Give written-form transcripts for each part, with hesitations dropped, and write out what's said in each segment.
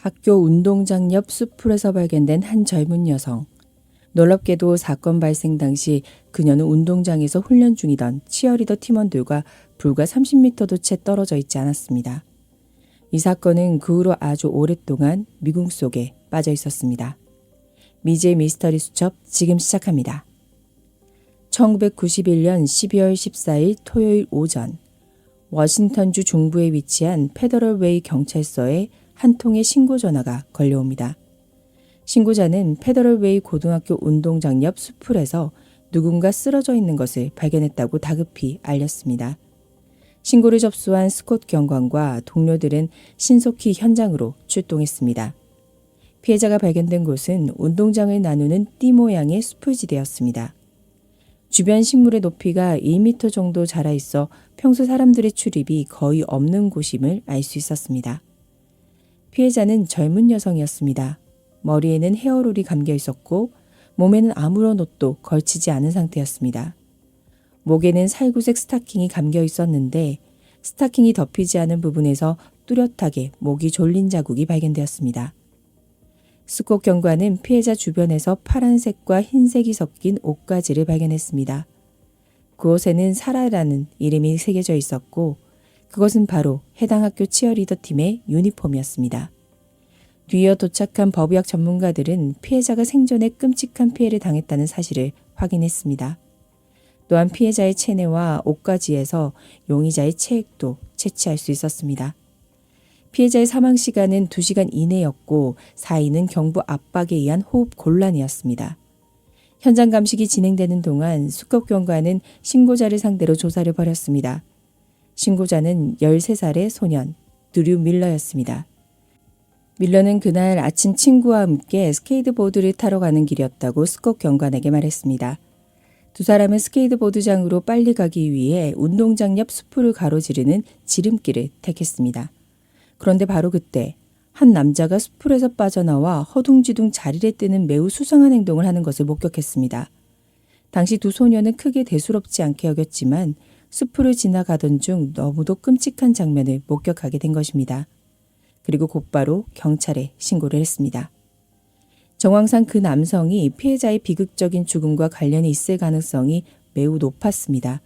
학교 운동장 옆 숲풀에서 발견된 한 젊은 여성. 놀랍게도 사건 발생 당시 그녀는 운동장에서 훈련 중이던 치어리더 팀원들과 불과 30m도 채 떨어져 있지 않았습니다. 이 사건은 그 후로 아주 오랫동안 미궁 속에 빠져 있었습니다. 미지의 미스터리 수첩 지금 시작합니다. 1991년 12월 14일 토요일 오전, 워싱턴주 중부에 위치한 페더럴웨이 경찰서에 한 통의 신고 전화가 걸려옵니다. 신고자는 페더럴웨이 고등학교 운동장 옆 숲풀에서 누군가 쓰러져 있는 것을 발견했다고 다급히 알렸습니다. 신고를 접수한 스콧 경관과 동료들은 신속히 현장으로 출동했습니다. 피해자가 발견된 곳은 운동장을 나누는 띠 모양의 숲풀지대였습니다. 주변 식물의 높이가 1m 정도 자라 있어 평소 사람들의 출입이 거의 없는 곳임을 알 수 있었습니다. 피해자는 젊은 여성이었습니다. 머리에는 헤어롤이 감겨 있었고 몸에는 아무런 옷도 걸치지 않은 상태였습니다. 목에는 살구색 스타킹이 감겨 있었는데 스타킹이 덮이지 않은 부분에서 뚜렷하게 목이 졸린 자국이 발견되었습니다. 스콧 경관은 피해자 주변에서 파란색과 흰색이 섞인 옷가지를 발견했습니다. 그곳에는 사라라는 이름이 새겨져 있었고 그것은 바로 해당 학교 치어리더 팀의 유니폼이었습니다. 뒤이어 도착한 법의학 전문가들은 피해자가 생전에 끔찍한 피해를 당했다는 사실을 확인했습니다. 또한 피해자의 체내와 옷가지에서 용의자의 체액도 채취할 수 있었습니다. 피해자의 사망 시간은 2시간 이내였고 사인은 경부 압박에 의한 호흡 곤란이었습니다. 현장 감식이 진행되는 동안 스콧 경관은 신고자를 상대로 조사를 벌였습니다. 신고자는 13살의 소년 드류 밀러였습니다. 밀러는 그날 아침 친구와 함께 스케이트보드를 타러 가는 길이었다고 스콧 경관에게 말했습니다. 두 사람은 스케이트보드장으로 빨리 가기 위해 운동장 옆 숲풀을 가로지르는 지름길을 택했습니다. 그런데 바로 그때 한 남자가 숲풀에서 빠져나와 허둥지둥 자리를 뜨는 매우 수상한 행동을 하는 것을 목격했습니다. 당시 두 소녀는 크게 대수롭지 않게 여겼지만 숲풀을 지나가던 중 너무도 끔찍한 장면을 목격하게 된 것입니다. 그리고 곧바로 경찰에 신고를 했습니다. 정황상 그 남성이 피해자의 비극적인 죽음과 관련이 있을 가능성이 매우 높았습니다.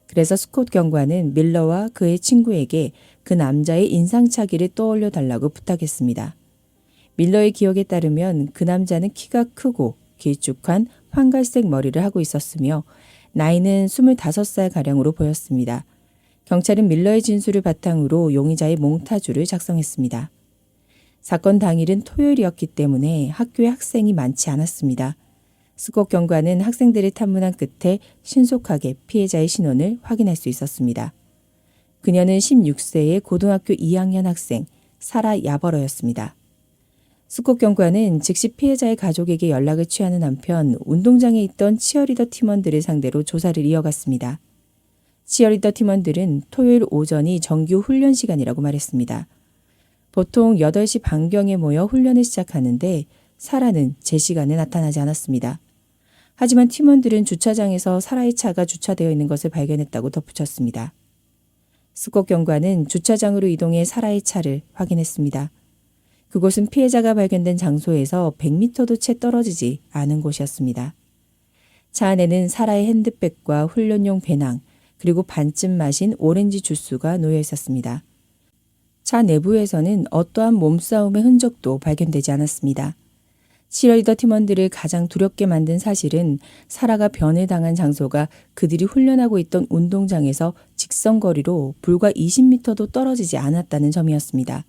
그래서 스콧 경관은 밀러와 그의 친구에게 그 남자의 인상착의를 떠올려 달라고 부탁했습니다. 밀러의 기억에 따르면 그 남자는 키가 크고 길쭉한 황갈색 머리를 하고 있었으며 나이는 25살가량으로 보였습니다. 경찰은 밀러의 진술을 바탕으로 용의자의 몽타주를 작성했습니다. 사건 당일은 토요일이었기 때문에 학교에 학생이 많지 않았습니다. 스콧 경관은 학생들을 탐문한 끝에 신속하게 피해자의 신원을 확인할 수 있었습니다. 그녀는 16세의 고등학교 2학년 학생 사라 야버러였습니다. 스콧 경관은 즉시 피해자의 가족에게 연락을 취하는 한편 운동장에 있던 치어리더 팀원들을 상대로 조사를 이어갔습니다. 치어리더 팀원들은 토요일 오전이 정규 훈련 시간이라고 말했습니다. 보통 8시 반경에 모여 훈련을 시작하는데 사라는 제 시간에 나타나지 않았습니다. 하지만 팀원들은 주차장에서 사라의 차가 주차되어 있는 것을 발견했다고 덧붙였습니다. 스콧 경관은 주차장으로 이동해 사라의 차를 확인했습니다. 그곳은 피해자가 발견된 장소에서 100m도 채 떨어지지 않은 곳이었습니다. 차 안에는 사라의 핸드백과 훈련용 배낭, 그리고 반쯤 마신 오렌지 주스가 놓여 있었습니다. 차 내부에서는 어떠한 몸싸움의 흔적도 발견되지 않았습니다. 치어리더 팀원들을 가장 두렵게 만든 사실은 사라가 변을 당한 장소가 그들이 훈련하고 있던 운동장에서 직선거리로 불과 20m도 떨어지지 않았다는 점이었습니다.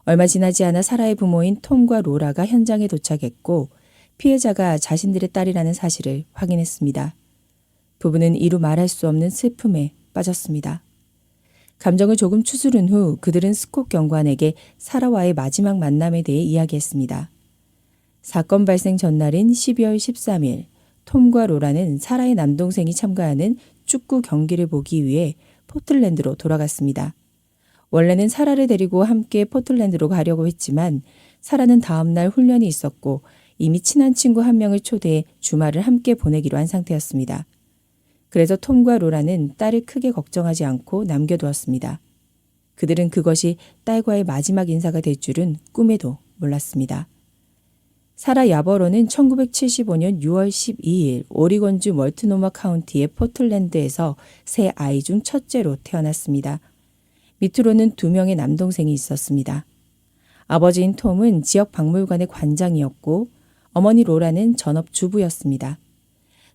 얼마 지나지 않아 사라의 부모인 톰과 로라가 현장에 도착했고 피해자가 자신들의 딸이라는 사실을 확인했습니다. 부부는 이루 말할 수 없는 슬픔에 빠졌습니다. 감정을 조금 추스른 후 그들은 스콧 경관에게 사라와의 마지막 만남에 대해 이야기했습니다. 사건 발생 전날인 12월 13일 톰과 로라는 사라의 남동생이 참가하는 축구 경기를 보기 위해 포틀랜드로 돌아갔습니다. 원래는 사라를 데리고 함께 포틀랜드로 가려고 했지만 사라는 다음날 훈련이 있었고 이미 친한 친구 한 명을 초대해 주말을 함께 보내기로 한 상태였습니다. 그래서 톰과 로라는 딸을 크게 걱정하지 않고 남겨두었습니다. 그들은 그것이 딸과의 마지막 인사가 될 줄은 꿈에도 몰랐습니다. 사라 야버로는 1975년 6월 12일 오리건주 멀티노마 카운티의 포틀랜드에서 세 아이 중 첫째로 태어났습니다. 밑으로는 2명의 남동생이 있었습니다. 아버지인 톰은 지역 박물관의 관장이었고 어머니 로라는 전업주부였습니다.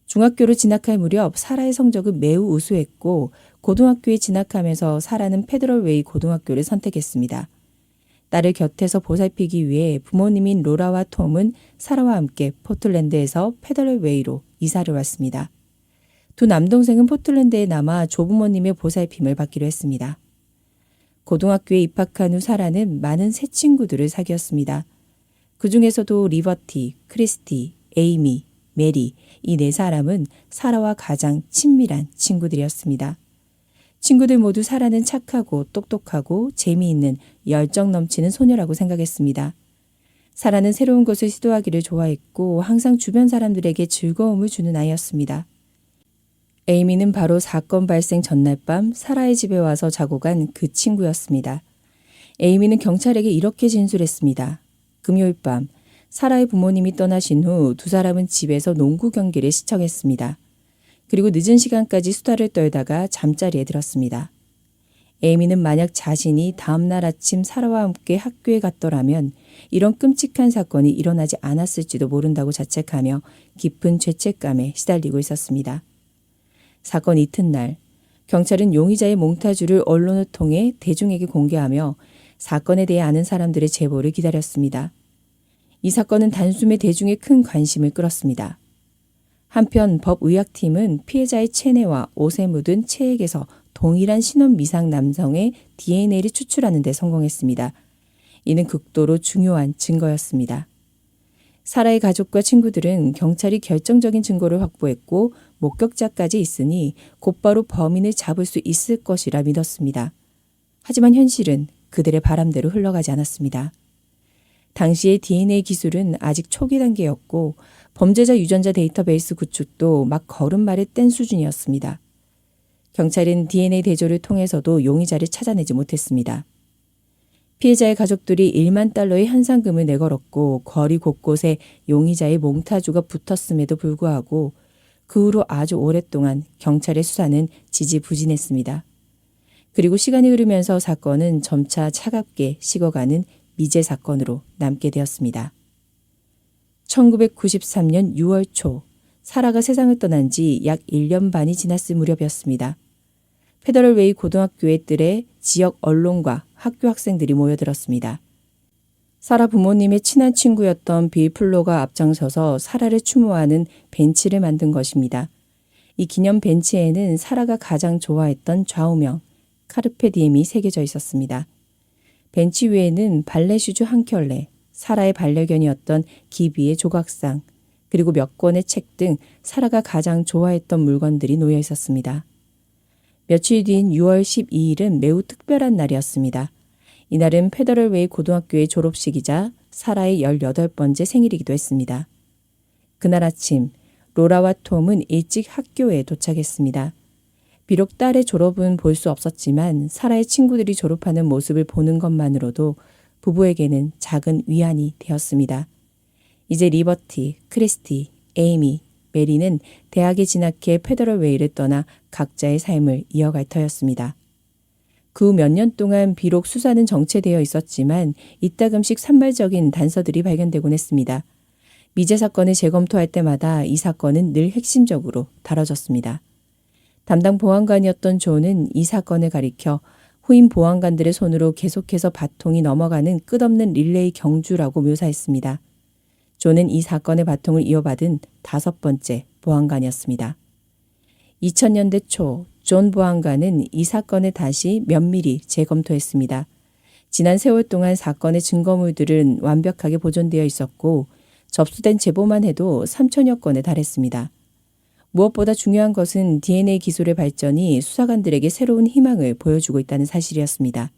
중학교로 진학할 무렵 사라의 성적은 매우 우수했고 고등학교에 진학하면서 사라는 페더럴웨이 고등학교를 선택했습니다. 딸을 곁에서 보살피기 위해 부모님인 로라와 톰은 사라와 함께 포틀랜드에서 페더럴웨이로 이사를 왔습니다. 두 남동생은 포틀랜드에 남아 조부모님의 보살핌을 받기로 했습니다. 고등학교에 입학한 후 사라는 많은 새 친구들을 사귀었습니다. 그 중에서도 리버티, 크리스티, 에이미, 메리 이 네 사람은 사라와 가장 친밀한 친구들이었습니다. 친구들 모두 사라는 착하고 똑똑하고 재미있는 열정 넘치는 소녀라고 생각했습니다. 사라는 새로운 것을 시도하기를 좋아했고 항상 주변 사람들에게 즐거움을 주는 아이였습니다. 에이미는 바로 사건 발생 전날 밤 사라의 집에 와서 자고 간 그 친구였습니다. 에이미는 경찰에게 이렇게 진술했습니다. 금요일 밤 사라의 부모님이 떠나신 후 두 사람은 집에서 농구 경기를 시청했습니다. 그리고 늦은 시간까지 수다를 떨다가 잠자리에 들었습니다. 에이미는 만약 자신이 다음날 아침 사라와 함께 학교에 갔더라면 이런 끔찍한 사건이 일어나지 않았을지도 모른다고 자책하며 깊은 죄책감에 시달리고 있었습니다. 사건 이튿날 경찰은 용의자의 몽타주를 언론을 통해 대중에게 공개하며 사건에 대해 아는 사람들의 제보를 기다렸습니다. 이 사건은 단숨에 대중의 큰 관심을 끌었습니다. 한편 법의학팀은 피해자의 체내와 옷에 묻은 체액에서 동일한 신원 미상 남성의 DNA를 추출하는 데 성공했습니다. 이는 극도로 중요한 증거였습니다. 사라의 가족과 친구들은 경찰이 결정적인 증거를 확보했고 목격자까지 있으니 곧바로 범인을 잡을 수 있을 것이라 믿었습니다. 하지만 현실은 그들의 바람대로 흘러가지 않았습니다. 당시의 DNA 기술은 아직 초기 단계였고 범죄자 유전자 데이터베이스 구축도 막 걸음마를 뗀 수준이었습니다. 경찰은 DNA 대조를 통해서도 용의자를 찾아내지 못했습니다. 피해자의 가족들이 1만 달러의 현상금을 내걸었고 거리 곳곳에 용의자의 몽타주가 붙었음에도 불구하고 그 후로 아주 오랫동안 경찰의 수사는 지지부진했습니다. 그리고 시간이 흐르면서 사건은 점차 차갑게 식어가는 미제 사건으로 남게 되었습니다. 1993년 6월 초 사라가 세상을 떠난 지 약 1년 반이 지났을 무렵이었습니다. 페더럴웨이 고등학교의 뜰에 지역 언론과 학교 학생들이 모여들었습니다. 사라 부모님의 친한 친구였던 빌 플로가 앞장서서 사라를 추모하는 벤치를 만든 것입니다. 이 기념 벤치에는 사라가 가장 좋아했던 좌우명 카르페 디엠이 새겨져 있었습니다. 벤치 위에는 발레 슈즈 한 켤레, 사라의 반려견이었던 기비의 조각상, 그리고 몇 권의 책 등 사라가 가장 좋아했던 물건들이 놓여 있었습니다. 며칠 뒤인 6월 12일은 매우 특별한 날이었습니다. 이날은 페더럴웨이 고등학교의 졸업식이자 사라의 18번째 생일이기도 했습니다. 그날 아침 로라와 톰은 일찍 학교에 도착했습니다. 비록 딸의 졸업은 볼 수 없었지만 사라의 친구들이 졸업하는 모습을 보는 것만으로도 부부에게는 작은 위안이 되었습니다. 이제 리버티, 크리스티, 에이미, 메리는 대학에 진학해 페더럴웨이를 떠나 각자의 삶을 이어갈 터였습니다. 그 후 몇 년 동안 비록 수사는 정체되어 있었지만 이따금씩 산발적인 단서들이 발견되곤 했습니다. 미제 사건을 재검토할 때마다 이 사건은 늘 핵심적으로 다뤄졌습니다. 담당 보안관이었던 존은 이 사건을 가리켜 후임 보안관들의 손으로 계속해서 바통이 넘어가는 끝없는 릴레이 경주라고 묘사했습니다. 존은 이 사건의 바통을 이어받은 5번째 보안관이었습니다. 2000년대 초 존 보안관은 이 사건을 다시 면밀히 재검토했습니다. 지난 세월 동안 사건의 증거물들은 완벽하게 보존되어 있었고 접수된 제보만 해도 3천여 건에 달했습니다. 무엇보다 중요한 것은 DNA 기술의 발전이 수사관들에게 새로운 희망을 보여주고 있다는 사실이었습니다.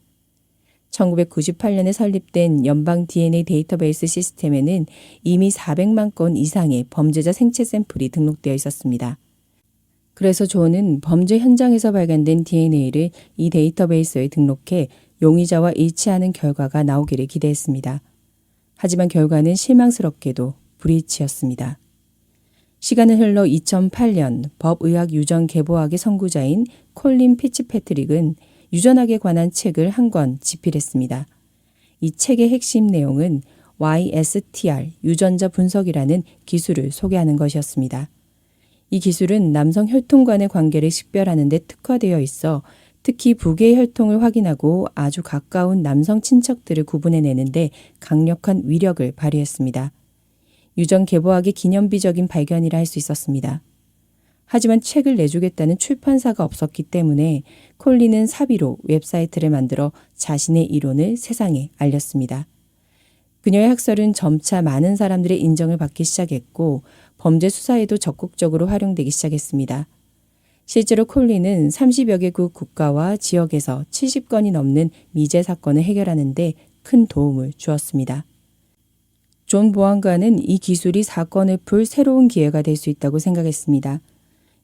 1998년에 설립된 연방 DNA 데이터베이스 시스템에는 이미 400만 건 이상의 범죄자 생체 샘플이 등록되어 있었습니다. 그래서 존은 범죄 현장에서 발견된 DNA를 이 데이터베이스에 등록해 용의자와 일치하는 결과가 나오기를 기대했습니다. 하지만 결과는 실망스럽게도 불일치였습니다. 시간은 흘러 2008년 법의학 유전 계보학의 선구자인 콜린 피츠패트릭은 유전학에 관한 책을 한 권 집필했습니다. 이 책의 핵심 내용은 YSTR 유전자 분석이라는 기술을 소개하는 것이었습니다. 이 기술은 남성 혈통 간의 관계를 식별하는 데 특화되어 있어 특히 부계의 혈통을 확인하고 아주 가까운 남성 친척들을 구분해내는데 강력한 위력을 발휘했습니다. 유전 계보학의 기념비적인 발견이라 할 수 있었습니다. 하지만 책을 내주겠다는 출판사가 없었기 때문에 콜린은 사비로 웹사이트를 만들어 자신의 이론을 세상에 알렸습니다. 그녀의 학설은 점차 많은 사람들의 인정을 받기 시작했고 범죄 수사에도 적극적으로 활용되기 시작했습니다. 실제로 콜린은 30여 개국 국가와 지역에서 70건이 넘는 미제 사건을 해결하는 데 큰 도움을 주었습니다. 존 보안관은 이 기술이 사건을 풀 새로운 기회가 될 수 있다고 생각했습니다.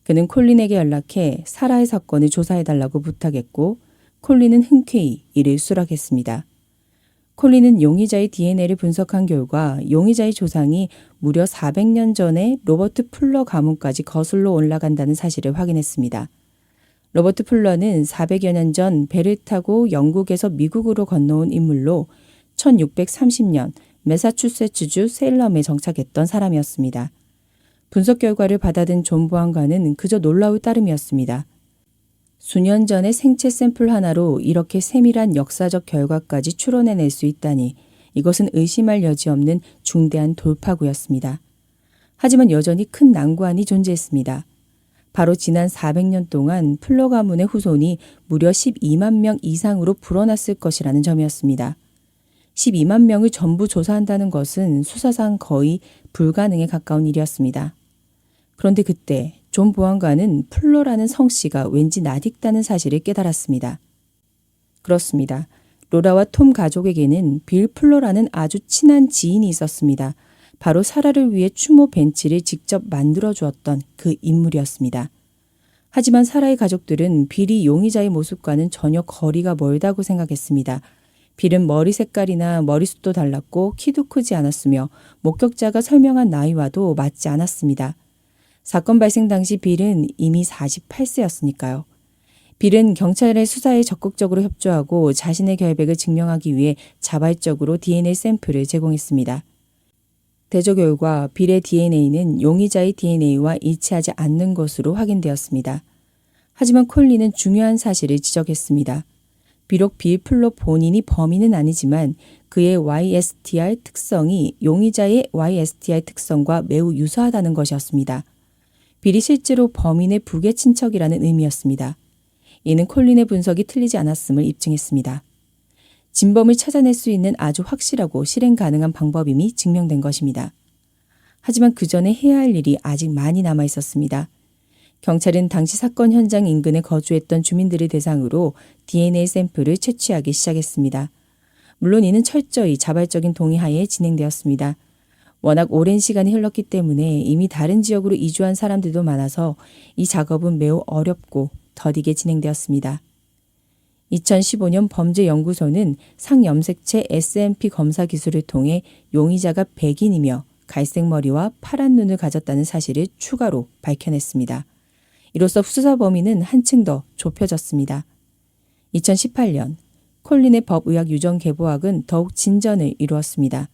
그는 콜린에게 연락해 사라의 사건을 조사해달라고 부탁했고 콜린은 흔쾌히 이를 수락했습니다. 콜린은 용의자의 DNA를 분석한 결과 용의자의 조상이 무려 400년 전에 로버트 풀러 가문까지 거슬러 올라간다는 사실을 확인했습니다. 로버트 풀러는 400여 년 전 배를 타고 영국에서 미국으로 건너온 인물로 1630년 매사추세츠주 셀럼에 정착했던 사람이었습니다. 분석 결과를 받아든 존 보안관은 그저 놀라울 따름이었습니다. 수년 전의 생체 샘플 하나로 이렇게 세밀한 역사적 결과까지 추론해낼 수 있다니 이것은 의심할 여지 없는 중대한 돌파구였습니다. 하지만 여전히 큰 난관이 존재했습니다. 바로 지난 400년 동안 플러 가문의 후손이 무려 12만 명 이상으로 불어났을 것이라는 점이었습니다. 12만 명을 전부 조사한다는 것은 수사상 거의 불가능에 가까운 일이었습니다. 그런데 그때 존 보안관은 플러라는 성씨가 왠지 낯익다는 사실을 깨달았습니다. 그렇습니다. 로라와 톰 가족에게는 빌 플러라는 아주 친한 지인이 있었습니다. 바로 사라를 위해 추모 벤치를 직접 만들어 주었던 그 인물이었습니다. 하지만 사라의 가족들은 빌이 용의자의 모습과는 전혀 거리가 멀다고 생각했습니다. 빌은 머리 색깔이나 머리숱도 달랐고 키도 크지 않았으며 목격자가 설명한 나이와도 맞지 않았습니다. 사건 발생 당시 빌은 이미 48세였으니까요. 빌은 경찰의 수사에 적극적으로 협조하고 자신의 결백을 증명하기 위해 자발적으로 DNA 샘플을 제공했습니다. 대조 결과 빌의 DNA는 용의자의 DNA와 일치하지 않는 것으로 확인되었습니다. 하지만 콜린은 중요한 사실을 지적했습니다. 비록 빌 플러 본인이 범인은 아니지만 그의 YSTR 특성이 용의자의 YSTR 특성과 매우 유사하다는 것이었습니다. 빌이 실제로 범인의 부계 친척이라는 의미였습니다. 이는 콜린의 분석이 틀리지 않았음을 입증했습니다. 진범을 찾아낼 수 있는 아주 확실하고 실행 가능한 방법임이 증명된 것입니다. 하지만 그 전에 해야 할 일이 아직 많이 남아 있었습니다. 경찰은 당시 사건 현장 인근에 거주했던 주민들을 대상으로 DNA 샘플을 채취하기 시작했습니다. 물론 이는 철저히 자발적인 동의하에 진행되었습니다. 워낙 오랜 시간이 흘렀기 때문에 이미 다른 지역으로 이주한 사람들도 많아서 이 작업은 매우 어렵고 더디게 진행되었습니다. 2015년 범죄연구소는 상염색체 SMP 검사 기술을 통해 용의자가 백인이며 갈색 머리와 파란 눈을 가졌다는 사실을 추가로 밝혀냈습니다. 이로써 수사 범위는 한층 더 좁혀졌습니다. 2018년 콜린의 법의학 유전 계보학은 더욱 진전을 이루었습니다.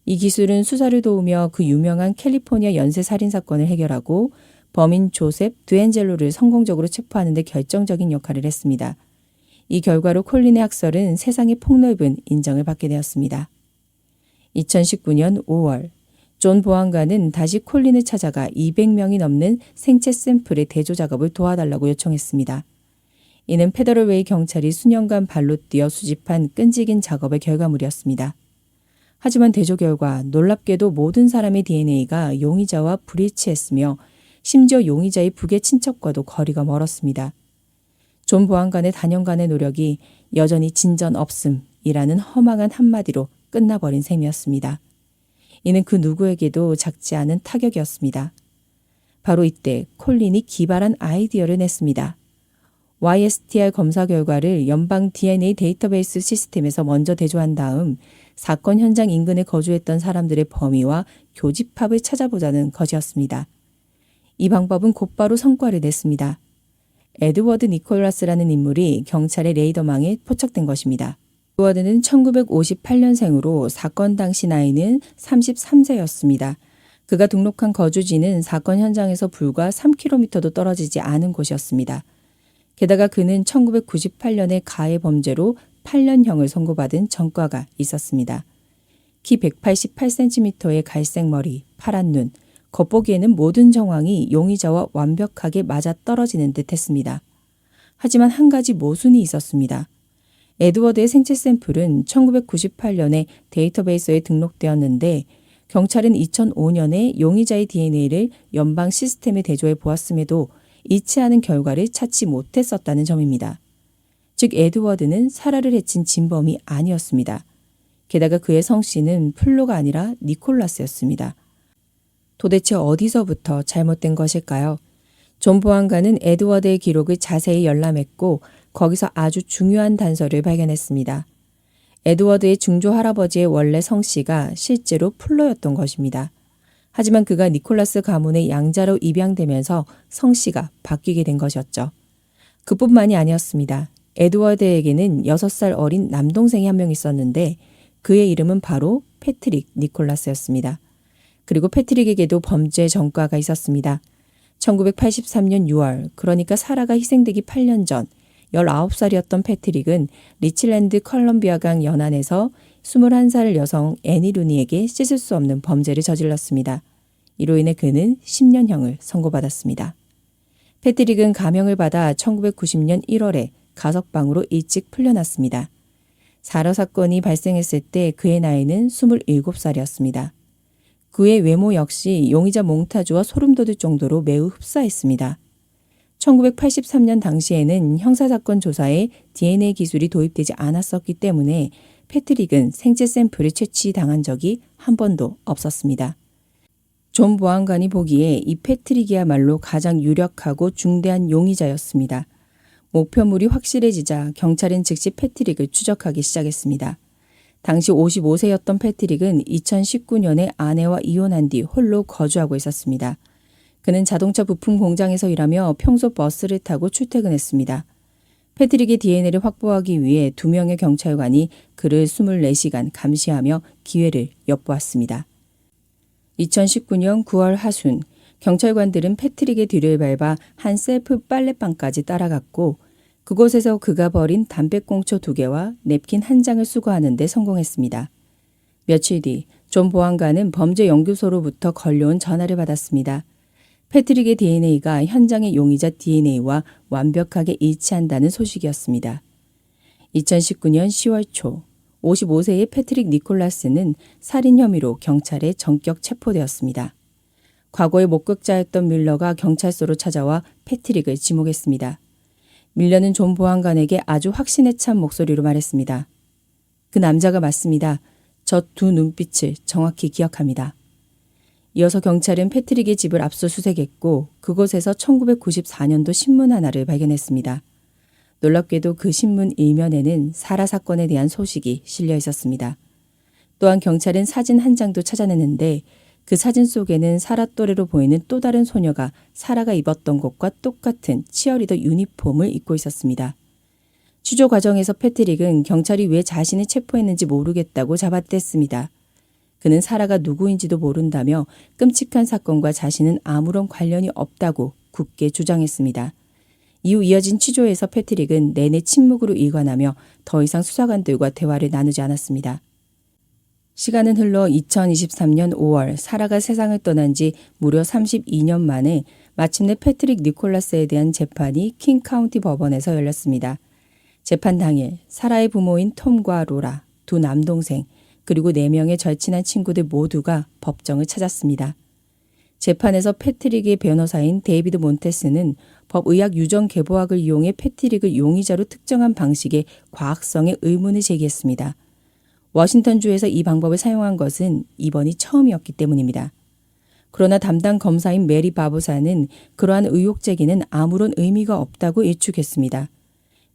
이 기술은 수사를 도우며 그 유명한 캘리포니아 연쇄 살인 사건을 해결하고 범인 조셉 드앤젤로를 성공적으로 체포하는 데 결정적인 역할을 했습니다. 이 결과로 콜린의 학설은 세상의 폭넓은 인정을 받게 되었습니다. 2019년 5월 존 보안관은 다시 콜린을 찾아가 200명이 넘는 생체 샘플의 대조 작업을 도와달라고 요청했습니다. 이는 페더럴웨이 경찰이 수년간 발로 뛰어 수집한 끈질긴 작업의 결과물이었습니다. 하지만 대조 결과 놀랍게도 모든 사람의 DNA가 용의자와 불일치했으며 심지어 용의자의 부계 친척과도 거리가 멀었습니다. 존 보안관의 단연간의 노력이 여전히 진전 없음이라는 허망한 한마디로 끝나버린 셈이었습니다. 이는 그 누구에게도 작지 않은 타격이었습니다. 바로 이때 콜린이 기발한 아이디어를 냈습니다. YSTR 검사 결과를 연방 DNA 데이터베이스 시스템에서 먼저 대조한 다음 사건 현장 인근에 거주했던 사람들의 범위와 교집합을 찾아보자는 것이었습니다. 이 방법은 곧바로 성과를 냈습니다. 에드워드 니콜라스라는 인물이 경찰의 레이더망에 포착된 것입니다. 에드워드는 1958년생으로 사건 당시 나이는 33세였습니다. 그가 등록한 거주지는 사건 현장에서 불과 3km도 떨어지지 않은 곳이었습니다. 게다가 그는 1998년에 가해 범죄로 8년형을 선고받은 전과가 있었습니다. 키 188cm의 갈색 머리, 파란 눈, 겉보기에는 모든 정황이 용의자와 완벽하게 맞아떨어지는 듯했습니다. 하지만 한 가지 모순이 있었습니다. 에드워드의 생체 샘플은 1998년에 데이터베이스에 등록되었는데 경찰은 2005년에 용의자의 DNA를 연방 시스템에 대조해 보았음에도 일치하는 결과를 찾지 못했었다는 점입니다. 즉 에드워드는 사라를 해친 진범이 아니었습니다. 게다가 그의 성씨는 플로가 아니라 니콜라스였습니다. 도대체 어디서부터 잘못된 것일까요? 존 보안관은 에드워드의 기록을 자세히 열람했고 거기서 아주 중요한 단서를 발견했습니다. 에드워드의 증조 할아버지의 원래 성씨가 실제로 플로였던 것입니다. 하지만 그가 니콜라스 가문의 양자로 입양되면서 성씨가 바뀌게 된 것이었죠. 그뿐만이 아니었습니다. 에드워드에게는 6살 어린 남동생이 한 명 있었는데 그의 이름은 바로 패트릭 니콜라스였습니다. 그리고 패트릭에게도 범죄 전과가 있었습니다. 1983년 6월, 그러니까 사라가 희생되기 8년 전 19살이었던 패트릭은 리치랜드 컬럼비아강 연안에서 21살 여성 애니 루니에게 씻을 수 없는 범죄를 저질렀습니다. 이로 인해 그는 10년형을 선고받았습니다. 패트릭은 감형을 받아 1990년 1월에 가석방으로 일찍 풀려났습니다. 사라 사건이 발생했을 때 그의 나이는 27살이었습니다. 그의 외모 역시 용의자 몽타주와 소름 돋을 정도로 매우 흡사했습니다. 1983년 당시에는 형사사건 조사에 DNA 기술이 도입되지 않았었기 때문에 패트릭은 생체 샘플을 채취당한 적이 한 번도 없었습니다. 존 보안관이 보기에 이 패트릭이야말로 가장 유력하고 중대한 용의자였습니다. 목표물이 확실해지자 경찰은 즉시 패트릭을 추적하기 시작했습니다. 당시 55세였던 패트릭은 2019년에 아내와 이혼한 뒤 홀로 거주하고 있었습니다. 그는 자동차 부품 공장에서 일하며 평소 버스를 타고 출퇴근했습니다. 패트릭의 DNA를 확보하기 위해 2명의 경찰관이 그를 24시간 감시하며 기회를 엿보았습니다. 2019년 9월 하순, 경찰관들은 패트릭의 뒤를 밟아 한 셀프 빨래방까지 따라갔고 그곳에서 그가 버린 담배꽁초 2개와 냅킨 1장을 수거하는 데 성공했습니다. 며칠 뒤 존 보안관은 범죄연구소로부터 걸려온 전화를 받았습니다. 패트릭의 DNA가 현장의 용의자 DNA와 완벽하게 일치한다는 소식이었습니다. 2019년 10월 초 55세의 패트릭 니콜라스는 살인 혐의로 경찰에 전격 체포되었습니다. 과거의 목격자였던 밀러가 경찰서로 찾아와 패트릭을 지목했습니다. 밀러는 존 보안관에게 아주 확신에 찬 목소리로 말했습니다. 그 남자가 맞습니다. 저 2 눈빛을 정확히 기억합니다. 이어서 경찰은 패트릭의 집을 압수수색했고 그곳에서 1994년도 신문 하나를 발견했습니다. 놀랍게도 그 신문 일면에는 사라 사건에 대한 소식이 실려 있었습니다. 또한 경찰은 사진 1장도 찾아냈는데 그 사진 속에는 사라 또래로 보이는 또 다른 소녀가 사라가 입었던 것과 똑같은 치어리더 유니폼을 입고 있었습니다. 취조 과정에서 패트릭은 경찰이 왜 자신을 체포했는지 모르겠다고 잡아댔습니다. 그는 사라가 누구인지도 모른다며 끔찍한 사건과 자신은 아무런 관련이 없다고 굳게 주장했습니다. 이후 이어진 취조에서 패트릭은 내내 침묵으로 일관하며 더 이상 수사관들과 대화를 나누지 않았습니다. 시간은 흘러 2023년 5월 사라가 세상을 떠난 지 무려 32년 만에 마침내 패트릭 니콜라스에 대한 재판이 킹카운티 법원에서 열렸습니다. 재판 당일 사라의 부모인 톰과 로라, 2 남동생, 그리고 4명의 절친한 친구들 모두가 법정을 찾았습니다. 재판에서 패트릭의 변호사인 데이비드 몬테스는 법의학 유전 계보학을 이용해 패트릭을 용의자로 특정한 방식의 과학성에 의문을 제기했습니다. 워싱턴주에서 이 방법을 사용한 것은 이번이 처음이었기 때문입니다. 그러나 담당 검사인 메리 바보사는 그러한 의혹 제기는 아무런 의미가 없다고 일축했습니다.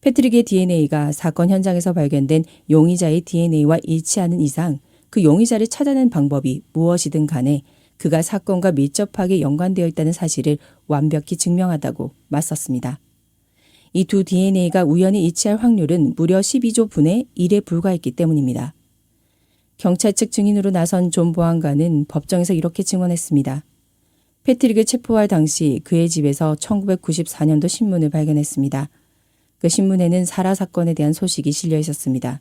패트릭의 DNA가 사건 현장에서 발견된 용의자의 DNA와 일치하는 이상 그 용의자를 찾아낸 방법이 무엇이든 간에 그가 사건과 밀접하게 연관되어 있다는 사실을 완벽히 증명하다고 맞섰습니다. 이 두 DNA가 우연히 일치할 확률은 무려 12조 분의 1에 불과했기 때문입니다. 경찰 측 증인으로 나선 존 보안관은 법정에서 이렇게 증언했습니다. 패트릭을 체포할 당시 그의 집에서 1994년도 신문을 발견했습니다. 그 신문에는 사라 사건에 대한 소식이 실려 있었습니다.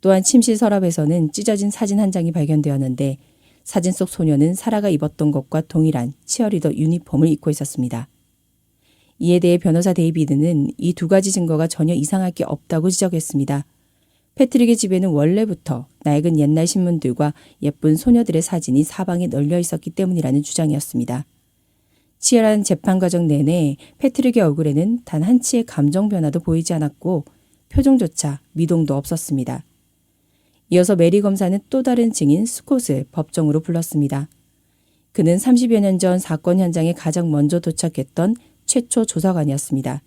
또한 침실 서랍에서는 찢어진 사진 한 장이 발견되었는데 사진 속 소녀는 사라가 입었던 것과 동일한 치어리더 유니폼을 입고 있었습니다. 이에 대해 변호사 데이비드는 이 두 가지 증거가 전혀 이상할 게 없다고 지적했습니다. 패트릭의 집에는 원래부터 낡은 옛날 신문들과 예쁜 소녀들의 사진이 사방에 널려 있었기 때문이라는 주장이었습니다. 치열한 재판 과정 내내 패트릭의 얼굴에는 단 한치의 감정 변화도 보이지 않았고 표정조차 미동도 없었습니다. 이어서 메리 검사는 또 다른 증인 스콧을 법정으로 불렀습니다. 그는 30여 년 전 사건 현장에 가장 먼저 도착했던 최초 조사관이었습니다.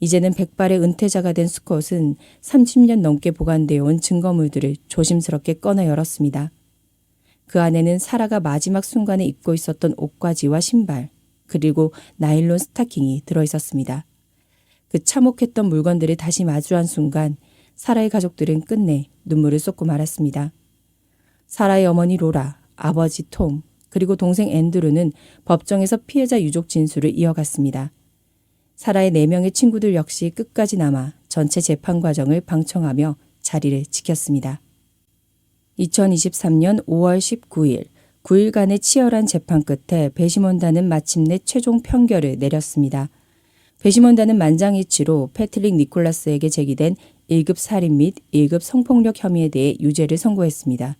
이제는 백발의 은퇴자가 된 스콧은 30년 넘게 보관되어 온 증거물들을 조심스럽게 꺼내 열었습니다. 그 안에는 사라가 마지막 순간에 입고 있었던 옷가지와 신발, 그리고 나일론 스타킹이 들어있었습니다. 그 참혹했던 물건들을 다시 마주한 순간 사라의 가족들은 끝내 눈물을 쏟고 말았습니다. 사라의 어머니 로라, 아버지 톰, 그리고 동생 앤드루는 법정에서 피해자 유족 진술을 이어갔습니다. 사라의 4명의 친구들 역시 끝까지 남아 전체 재판 과정을 방청하며 자리를 지켰습니다. 2023년 5월 19일 9일간의 치열한 재판 끝에 배심원단은 마침내 최종 판결을 내렸습니다. 배심원단은 만장일치로 패트릭 니콜라스에게 제기된 1급 살인 및 1급 성폭력 혐의에 대해 유죄를 선고했습니다.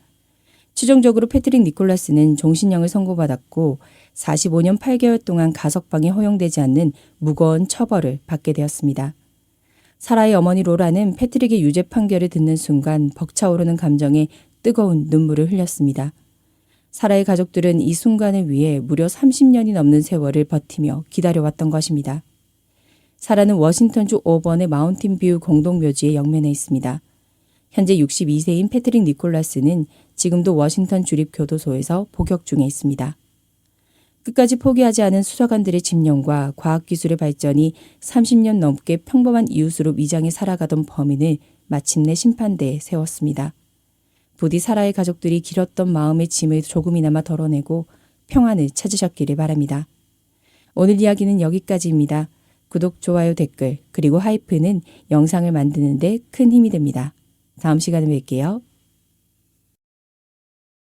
최종적으로 패트릭 니콜라스는 종신형을 선고받았고 45년 8개월 동안 가석방이 허용되지 않는 무거운 처벌을 받게 되었습니다. 사라의 어머니 로라는 패트릭의 유죄 판결을 듣는 순간 벅차오르는 감정에 뜨거운 눈물을 흘렸습니다. 사라의 가족들은 이 순간을 위해 무려 30년이 넘는 세월을 버티며 기다려왔던 것입니다. 사라는 워싱턴주 오번의 마운틴 뷰 공동묘지에 영면해 있습니다. 현재 62세인 패트릭 니콜라스는 지금도 워싱턴 주립교도소에서 복역 중에 있습니다. 끝까지 포기하지 않은 수사관들의 집념과 과학기술의 발전이 30년 넘게 평범한 이웃으로 위장해 살아가던 범인을 마침내 심판대에 세웠습니다. 부디 사라의 가족들이 길었던 마음의 짐을 조금이나마 덜어내고 평안을 찾으셨기를 바랍니다. 오늘 이야기는 여기까지입니다. 구독, 좋아요, 댓글, 그리고 하이프는 영상을 만드는 데 큰 힘이 됩니다. 다음 시간에 뵐게요.